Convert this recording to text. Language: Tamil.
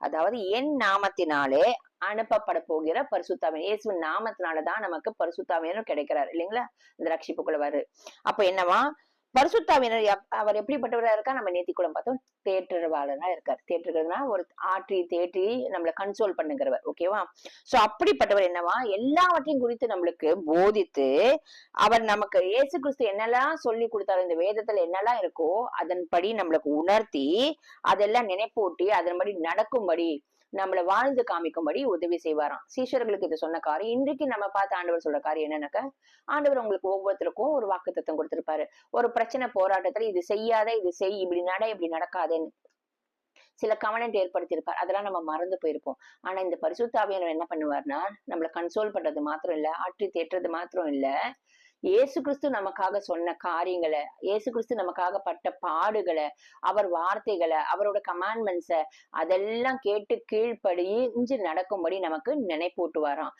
அதாவது என் நாமத்தினாலே அனுப்பப்பட போகிற பரிசுத்தாவியன், இயேசுவின் நாமத்தினாலதான் நமக்கு பரிசுத்தாவியனும் கிடைக்கிறார் இல்லைங்களா? இந்த ரட்சிப்புக்குள்ள வருது. அப்ப என்னவா, பரிசுத்தாவியனர் அவர் எப்படிப்பட்டவரா இருக்கா? நம்ம நேத்தி கூட பார்த்தோம், தேற்றுவாளனா இருக்கார். தேற்றுகிறதுனா ஒரு ஆற்றி தேற்றி நம்மளை கன்சோல் பண்ணுகிறவர். ஓகேவா? சோ அப்படிப்பட்டவர் என்னவா, எல்லாவற்றையும் குறித்து நம்மளுக்கு போதித்து, அவர் நமக்கு இயேசு கிறிஸ்து என்னெல்லாம் சொல்லி கொடுத்தாரு, இந்த வேதத்துல என்னெல்லாம் இருக்கோ அதன்படி நம்மளுக்கு உணர்த்தி, அதெல்லாம் நினைப்பூட்டி அதன்படி நடக்கும்படி, நம்மள வாழ்ந்து காமிக்கும்படி உதவி செய்வாராம். சீஷர்களுக்கு இது சொன்ன காரியம் இன்றைக்கு நம்ம பார்த்து ஆண்டவர் சொல்ற காரியம் என்னன்னாக்க, ஆண்டவர் உங்களுக்கு ஒவ்வொருத்தருக்கும் ஒரு வாக்குத்தத்தம் கொடுத்திருப்பாரு. ஒரு பிரச்சனை போராட்டத்துல இது செய்யாத, இது செய், இப்படி நட, இப்படி நடக்காதேன்னு சில கவனத்தை ஏற்படுத்தியிருப்பார். அதெல்லாம் நம்ம மறந்து போயிருப்போம். ஆனா இந்த பரிசுத்த ஆவியானவர் என்ன பண்ணுவார்னா, நம்மள கன்சோல் பண்றது மாத்திரம் இல்ல, ஆற்றி தேற்றுறது மாத்திரம் இல்ல, இயேசு கிறிஸ்து நமக்காக சொன்ன காரியங்களை, இயேசு கிறிஸ்து நமக்காக பட்ட பாடுகளை, அவர் வார்த்தைகளை, அவரோட கமாண்ட்மெண்ட்ஸ அதெல்லாம் கேட்டு கீழ்ப்படிஞ்சு நடக்கும்படி நமக்கு நினைப்பூட்டுவாராம்.